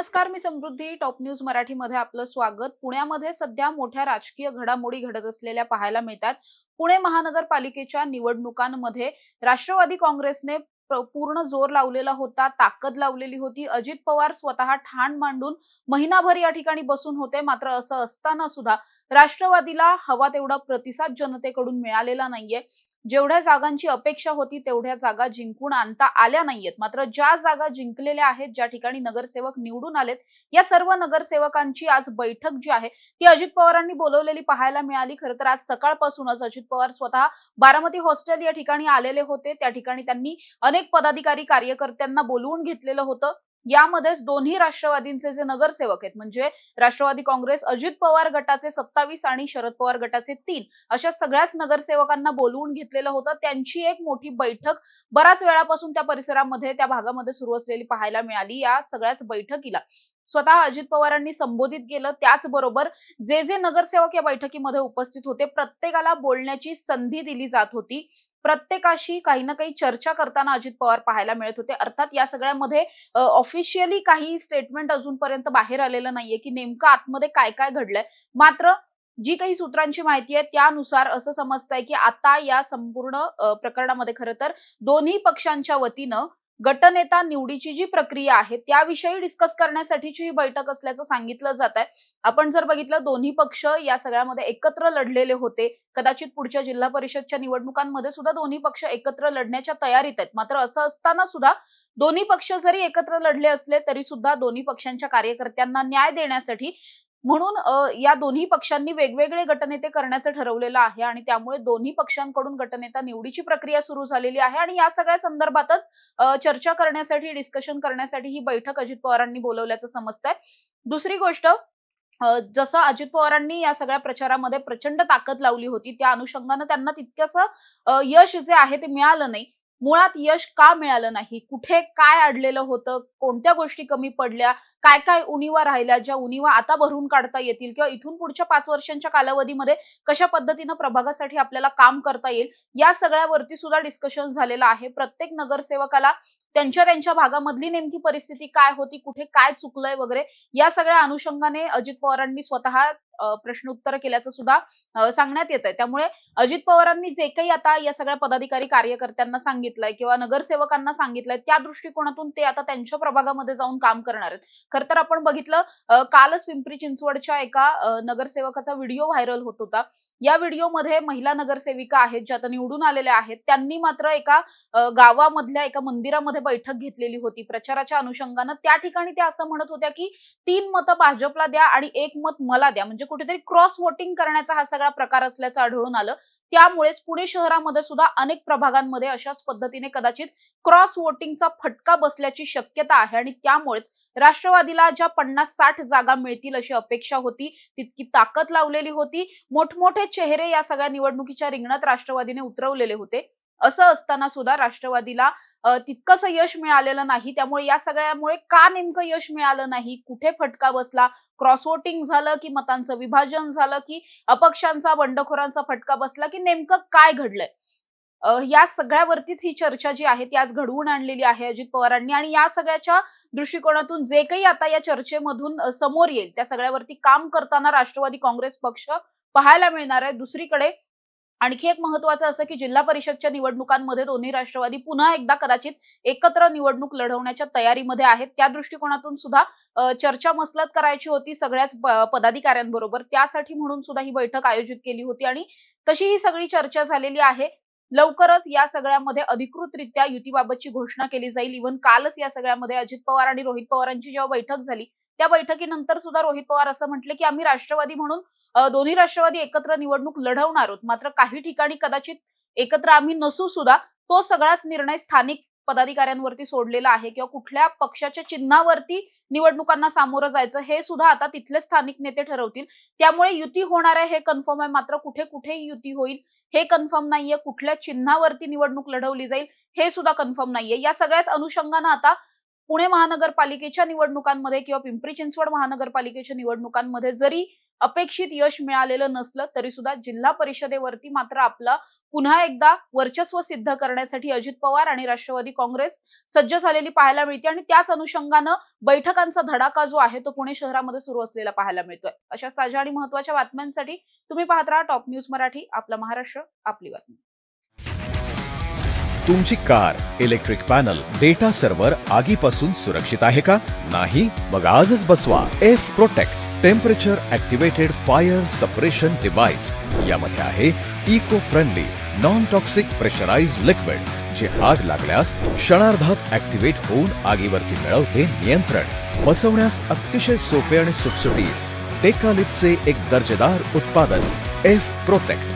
नमस्कार, मी समृद्धी. Top news मराठीमध्ये आपलं स्वागत. पुण्यामध्ये सध्या मोठ्या राजकीय घडामोडी घडत असलेल्या पाहायला मिळतात. पुणे महानगरपालिकेच्या निवडणुकांमध्ये राष्ट्रवादी काँग्रेसने पूर्ण जोर लावलेला होता, ताकद लावलेली होती. अजित पवार स्वतः ठाण मांडून महिनाभर या ठिकाणी बसून होते. मात्र असं असताना सुद्धा राष्ट्रवादीला हवा तेवढा प्रतिसाद जनतेकडून मिळालेला नाहीये. जेवढ्या जागांची अपेक्षा होती तेवढ्या जागा जिंकून आणता आल्या नाहीयेत. मात्र ज्या जागा जिंकलेल्या आहेत, ज्या ठिकाणी नगरसेवक निवडून आलेत, या सर्व नगरसेवकांची आज बैठक जी आहे ती अजित पवारांनी बोलवलेली पाहायला मिळाली. खरं तर आज सकाळपासूनच अजित पवार स्वतः बारामती हॉस्टेल या ठिकाणी आलेले होते. त्या ठिकाणी त्यांनी अनेक पदाधिकारी कार्यकर्त्यांना बोलवून घेतलेलं होतं. यामध्येच दोन्ही राष्ट्रवादींचे जे नगरसेवक आहेत, म्हणजे राष्ट्रवादी काँग्रेस अजित पवार गटाचे 27 आणि शरद पवार गटाचे 3 अशा सगळ्याच नगरसेवकांना बोलवून घेतलेलं होतं. त्यांची एक मोठी बैठक बराच वेळापासून त्या परिसरामध्ये, त्या भागामध्ये सुरू असलेली पाहायला मिळाली. या सगळ्याच बैठकीला स्वतः अजित पवारांनी संबोधित केलं. त्याचबरोबर जे नगरसेवक या बैठकीमध्ये उपस्थित होते, प्रत्येकाला बोलण्याची संधी दिली जात होती. प्रत्येकाशी काही ना काही चर्चा करताना अजित पवार पाहायला मिळत होते. अर्थात या सगळ्यामध्ये ऑफिशियली काही स्टेटमेंट अजूनपर्यंत बाहेर आलेलं नाहीये की नेमकं आतमध्ये काय काय घडलंय. मात्र जी काही सूत्रांची माहिती आहे त्यानुसार असं समजतंय की आता या संपूर्ण प्रकरणामध्ये खरं तर दोन्ही पक्षांच्या वतीनं गटनेता निवडीची जी प्रक्रिया आहे त्याविषयी डिस्कस करण्यासाठीची ही बैठक असल्याचं सांगितलं जात आहे. आपण जर बघितलं, दोन्ही पक्ष या सगळ्यामध्ये एकत्र लढलेले होते. कदाचित पुढच्या जिल्हा परिषदच्या निवडणुकांमध्ये सुद्धा दोन्ही पक्ष एकत्र लढण्याच्या तयारीत आहेत. मात्र असं असताना सुद्धा दोन्ही पक्ष जरी एकत्र लढले असले तरी सुद्धा दोन्ही पक्षांच्या कार्यकर्त्यांना न्याय देण्यासाठी म्हणून या दोन्ही पक्षांनी वेगवेगळे गटनेते करण्याचं ठरवलेलं आहे आणि त्यामुळे दोन्ही पक्षांकडून गटनेता निवडीची प्रक्रिया सुरू झालेली आहे आणि या सगळ्या संदर्भातच चर्चा करण्यासाठी, डिस्कशन करण्यासाठी ही बैठक अजित पवारांनी बोलवल्याचं समजतंय. दुसरी गोष्ट, जसं अजित पवारांनी या सगळ्या प्रचारामध्ये प्रचंड ताकद लावली होती, त्या अनुषंगानं त्यांना तितकंसं यश जे आहे ते मिळालं नाही. मुळात यश का मिळालं नाही, कुठे काय अडलेलं होतं, कोणत्या गोष्टी कमी पडल्या, काय काय उणिवा राहिल्या, ज्या उणिवा आता भरून काढता येतील किंवा इथून पुढच्या 5 वर्षांच्या कालावधीमध्ये कशा पद्धतीनं प्रभागासाठी आपल्याला काम करता येईल, या सगळ्यावरती सुद्धा डिस्कशन झालेलं आहे. प्रत्येक नगरसेवकाला त्यांच्या त्यांच्या भागामधली नेमकी परिस्थिती काय होती, कुठे काय चुकलंय वगैरे, या सगळ्या अनुषंगाने अजित पवारांनी स्वतः प्रश्न उत्तर केल्याचं सुद्धा सांगण्यात येत आहे. त्यामुळे अजित पवारांनी जे काही आता या सगळ्या पदाधिकारी कार्यकर्त्यांना सांगितलंय किंवा नगरसेवकांना सांगितलंय, त्या दृष्टिकोनातून ते आता त्यांच्या प्रभागामध्ये जाऊन काम करणार आहेत. खरं तर आपण बघितलं, कालच पिंपरी चिंचवडच्या एका नगरसेवकाचा व्हिडिओ व्हायरल होत होता. या व्हिडिओमध्ये महिला नगरसेविका आहेत, ज्या आता निवडून आलेल्या आहेत, त्यांनी मात्र एका गावामधल्या एका मंदिरामध्ये बैठक घेतलेली होती प्रचाराच्या अनुषंगानं. त्या ठिकाणी त्या असं म्हणत होत्या की 3 मतं भाजपला द्या आणि 1 मत मला द्या, म्हणजे कुठेतरी क्रॉस वोटिंग करण्याचा हा सगळा प्रकार असल्याचं आढळून आलं. त्यामुळेच पुणे शहरामध्ये सुद्धा अनेक प्रभागांमध्ये अशाच पद्धतीने कदाचित क्रॉस वोटिंगचा फटका बसल्याची शक्यता आहे आणि त्यामुळेच राष्ट्रवादीला ज्या 50-60 जागा मिळतील अशी अपेक्षा होती, तितकी ताकद लावलेली होती. मोठमोठे चेहरे या सगळ्या निवडणुकीच्या रिंगणात राष्ट्रवादीने उतरवलेले होते. असं असताना सुद्धा राष्ट्रवादीला तितकंसं यश मिळालेलं नाही. त्यामुळे या सगळ्यामुळे का नेमकं यश मिळालं नाही, कुठे फटका बसला, क्रॉस वोटिंग झालं की मतांचं विभाजन झालं की अपक्षांचा, बंडखोरांचा फटका बसला की नेमकं काय घडलंय, या सगळ्यावरतीच ही चर्चा जी आहे ती आज घडवून आणलेली आहे अजित पवारांनी. आणि या सगळ्याच्या दृष्टिकोनातून जे काही आता या चर्चेमधून समोर येईल त्या सगळ्यावरती काम करताना राष्ट्रवादी काँग्रेस पक्ष पाहायला मिळणार आहे. दुसरीकडे आणखी एक महत्वाचं असं की जिल्हा परिषदच्या निवडणुकांमध्ये दोन्ही राष्ट्रवादी पुन्हा एकदा कदाचित एकत्र निवडणूक लढवण्याच्या तयारीमध्ये आहेत. त्या दृष्टिकोनातून सुद्धा चर्चा मसलत करायची होती सगळ्याच पदाधिकाऱ्यांबरोबर. त्यासाठी म्हणून सुद्धा ही बैठक आयोजित केली होती आणि तशी ही सगळी चर्चा झालेली आहे. लवकरच या सगळ्यामध्ये अधिकृतरित्या युतीबाबतची घोषणा केली जाईल. इव्हन कालच या सगळ्यामध्ये अजित पवार आणि रोहित पवारांची जेव्हा बैठक झाली, त्या बैठकीनंतर सुद्धा रोहित पवार असं म्हटले की आम्ही राष्ट्रवादी म्हणून दोन्ही राष्ट्रवादी एकत्र निवडणूक लढवणार आहोत. मात्र काही ठिकाणी कदाचित एकत्र आम्ही नसू सुद्धा तो सगळाच निर्णय स्थानिक पदाधिकाऱ्यांवरती सोडलेला आहे किंवा कुठल्या पक्षाच्या चिन्हावरती निवडणुकांना सामोरं जायचं हे सुद्धा आता तिथले स्थानिक नेते ठरवतील. त्यामुळे युती होणार आहे हे कन्फर्म आहे, मात्र कुठे कुठे युती होईल हे कन्फर्म नाहीये. कुठल्या चिन्हावरती निवडणूक लढवली जाईल हे सुद्धा कन्फर्म नाहीये. या सगळ्याच अनुषंगानं आता पुणे महानगरपालिकेच्या निवडणुकांमध्ये किंवा पिंपरी चिंचवड महानगरपालिकेच्या निवडणुकांमध्ये जरी अपेक्षित यश मिळालेलं नसलं तरी सुद्धा जिल्हा परिषदेवरती मात्र आपलं पुन्हा एकदा वर्चस्व सिद्ध करण्यासाठी अजित पवार आणि राष्ट्रवादी काँग्रेस सज्ज झालेली पाहायला मिळते आणि त्याच अनुषंगानं बैठकांचा धडाका जो आहे तो पुणे शहरामध्ये सुरू असलेला पाहायला मिळतोय. अशा ताज्या आणि महत्त्वाच्या बातम्यांसाठी तुम्ही पाहत राहा टॉप न्यूज मराठी. आपला महाराष्ट्र, आपली बातमी. तुमची car, electric panel, data server आगीपासून सुरक्षित आहे का? नाही? मग आजच बसवा F protect temperature activated fire suppression device. यामध्ये आहे eco friendly non toxic pressurised liquid जे आग लागल्यास क्षणार्धात ऍक्टिव्हेट होऊन आगीवरती मिळवते नियंत्रण. बसवण्यास अतिशय सोपे आणि सुटसुटीत टेकालिपचे एक दर्जेदार उत्पादन एफ प्रोटेक्ट.